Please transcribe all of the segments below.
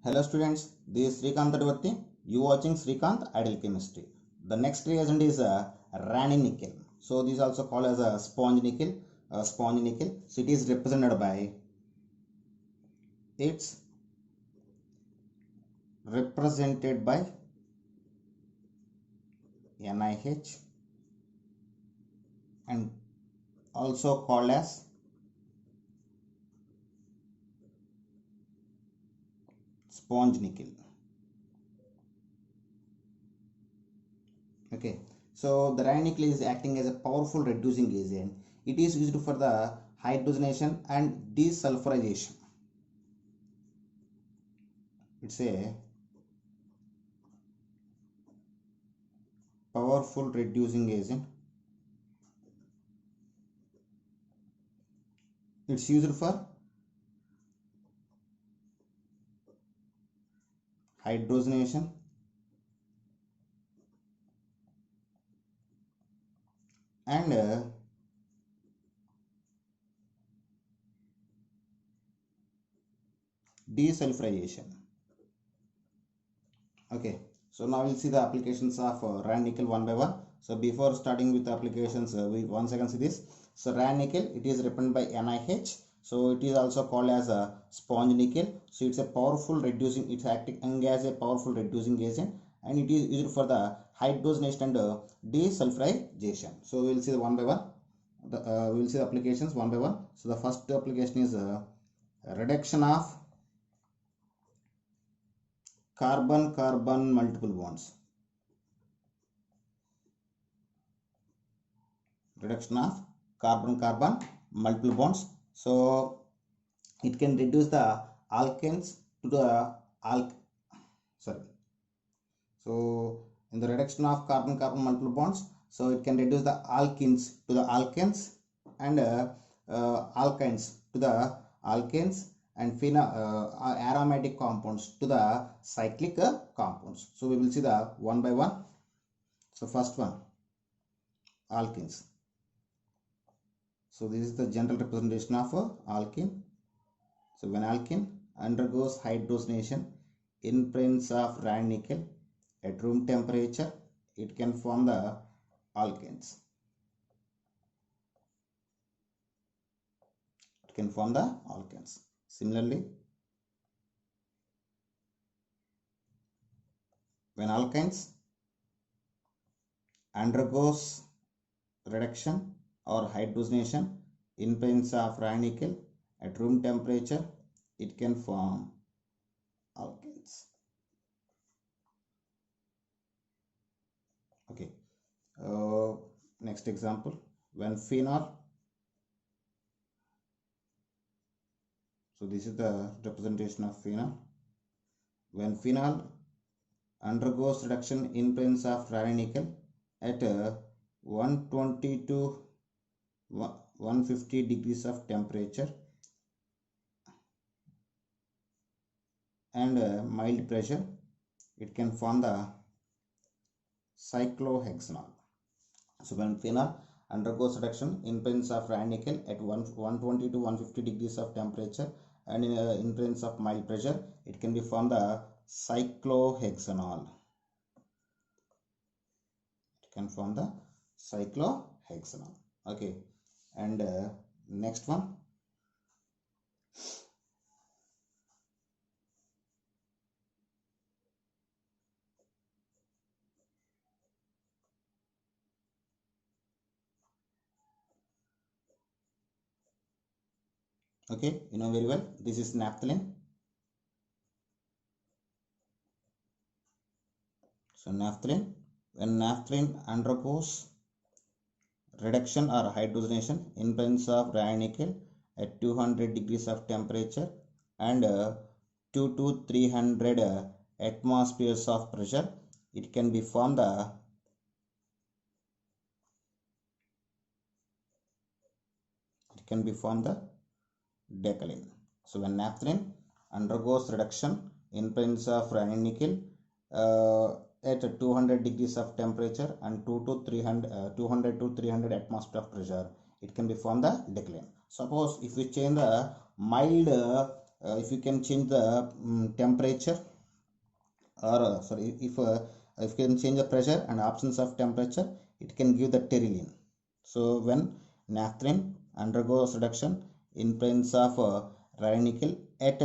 Hello students, this is Srikanth Adivatti. You watching Srikanth Ideal Chemistry. The next reagent is Rani nickel. So this is also called as a sponge nickel. Sponge nickel. So it is represented by its represented by NiH and also called as sponge nickel. Okay, so the Rani nickel is acting as a powerful reducing agent. It is used for the hydrogenation and desulfurization. It's a powerful reducing agent. It's used for hydrogenation and desulfurization. Okay, so now we'll see the applications of Rand nickel one by one. So before starting with the applications, we once again see this. So Rand nickel, it is represented by NiH. So it is also called as a sponge nickel. So it's a powerful reducing, it's acting as a powerful reducing agent, and it is used for the hydrogenation and desulfurization. So we'll see the one by one. We will see the applications one by one. So the first application is reduction of carbon-carbon multiple bonds. Reduction of carbon-carbon multiple bonds. So it can reduce the alkanes to the So in the reduction of carbon-carbon multiple bonds, so it can reduce the alkenes to the alkanes and alkynes to the alkanes and aromatic compounds to the cyclic compounds. So we will see the one by one. So first one, alkenes. So this is the general representation of alkene. So when alkene undergoes hydrogenation in presence of Rand nickel at room temperature, it can form the alkanes. It can form the alkanes. Similarly, when alkynes undergoes reduction or hydrogenation in presence of Rand nickel at room temperature, it can form alkanes. Okay. Next example, when phenol. So this is the representation of phenol. When phenol undergoes reduction in presence of Rand nickel at 120 to 150 degrees of temperature and mild pressure, it can form the cyclohexanol. So when phenol undergoes reduction in presence of Rand nickel at 120 to 150 degrees of temperature and in presence of mild pressure, it can be formed the cyclohexanol. It can form the cyclohexanol. Okay, and next one. Okay, you know very well, this is naphthalene. So naphthalene, when naphthalene undergoes reduction or hydrogenation in presence of Rand nickel at 200 degrees of temperature and 2 to 300 atmospheres of pressure, it can be formed the decalene. So when naphthalene undergoes reduction in presence of Rand nickel at 200 degrees of temperature and 200 to 300 atmosphere of pressure, it can be formed the decalene. Suppose if we change the mild if you can change the temperature, or if you can change the pressure and absence of temperature, it can give the pteryline. So when naphthalene undergoes reduction in presence of radical at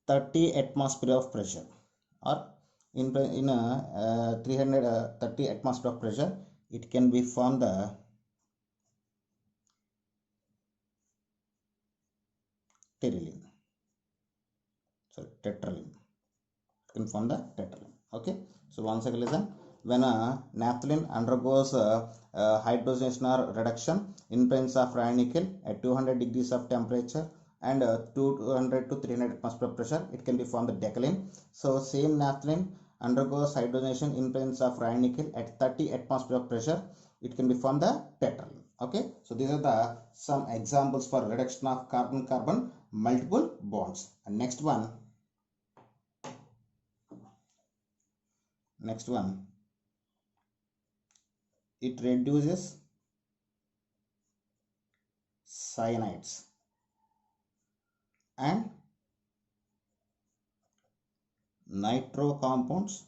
30 atmosphere of pressure, or in 330 atmosphere of pressure, it can be formed the pteryline, sorry, tetraline, can form the tetraline. Okay, so once again listen, when naphthalene undergoes hydrogenation or reduction in presence of radical at 200 degrees of temperature and 200 to 300 atmosphere pressure, it can be formed the decalene. So same naphthalene undergoes hydrogenation in presence of radical at 30 atmosphere pressure, it can be formed the tetraline. Okay, so these are the some examples for reduction of carbon carbon multiple bonds. And next one, it reduces cyanides and nitro compounds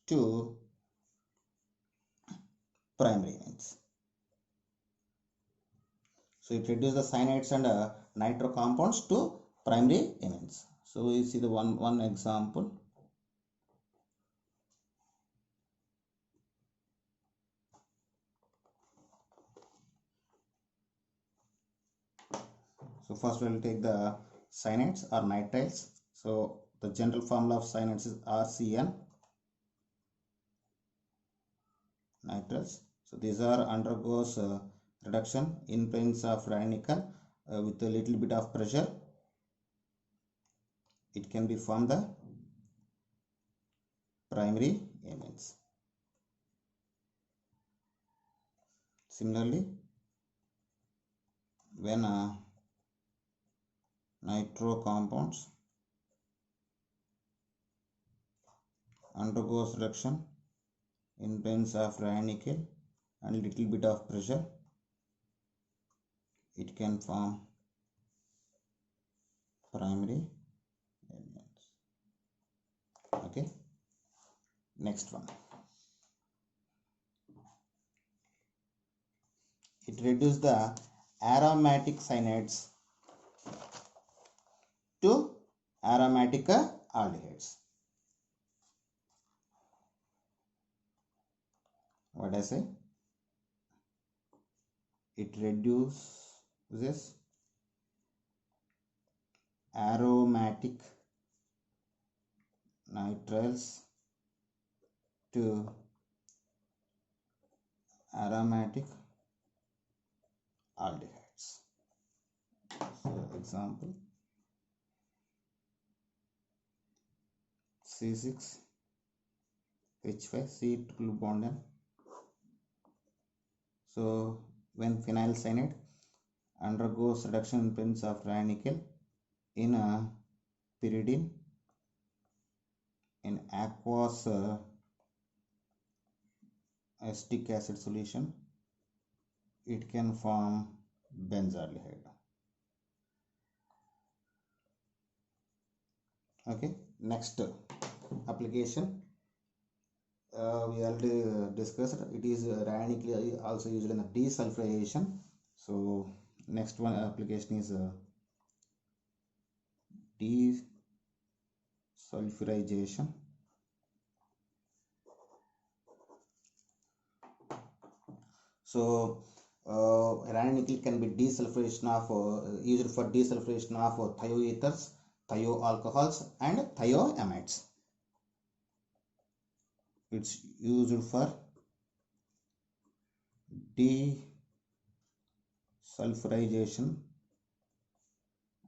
to primary amines. So it reduces the cyanides and nitro compounds to primary amines. So we see the one example. So first we will take the cyanides or nitriles. So the general formula of cyanides is RCN, nitriles. So these are undergoes reduction in presence of radical with a little bit of pressure, it can be formed the primary amines. Similarly, when nitro compounds undergoes reduction in presence of radical and little bit of pressure, it can form primary amines. Okay, next one, it reduces the aromatic cyanides to aromatic aldehydes. What I say, it reduces aromatic nitriles to aromatic aldehydes. So example, C6H5 C triple bond N. So when phenyl cyanide undergoes reduction in presence of radical in a pyridine in aqueous acetic acid solution, it can form benzaldehyde. Okay, next application, we already discussed, it is radically also used in desulfurization. So next one application is desulfurization. So radical can be desulfurization of used for desulfurization of thioethers, thioalcohols and thioamides. It's used for desulfurization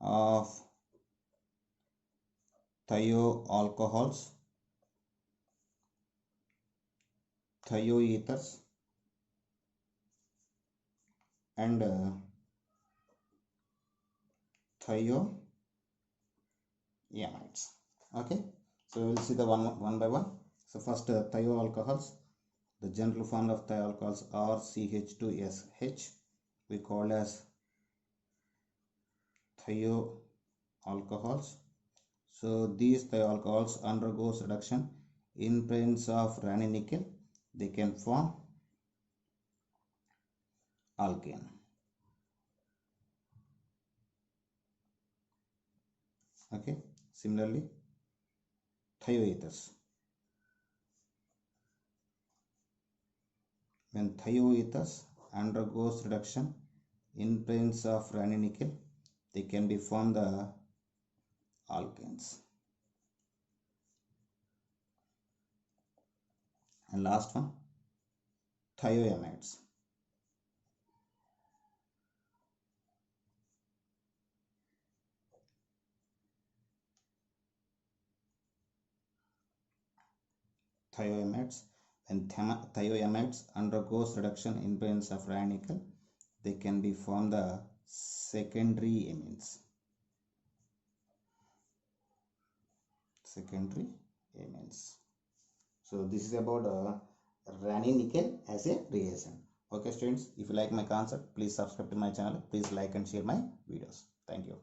of thioalcohols, thioethers and thioamides. Okay, so we'll see the one by one. So first thioalcohols, the general form of thioalcohols are CH2SH, we call as thioalcohols. So these thioalcohols undergoes reduction in presence of Raney nickel. They can form alkane. Okay. Similarly, thioethers. When thioethers undergoes reduction in presence of Raney nickel, they can be formed the alkanes. And last one, thioamides. Thioamides. When thioamides undergoes reduction in presence of Raney nickel, they can be formed the secondary amines. Secondary amines. So this is about Raney nickel as a reagent. Okay students, if you like my concept, please subscribe to my channel. Please like and share my videos. Thank you.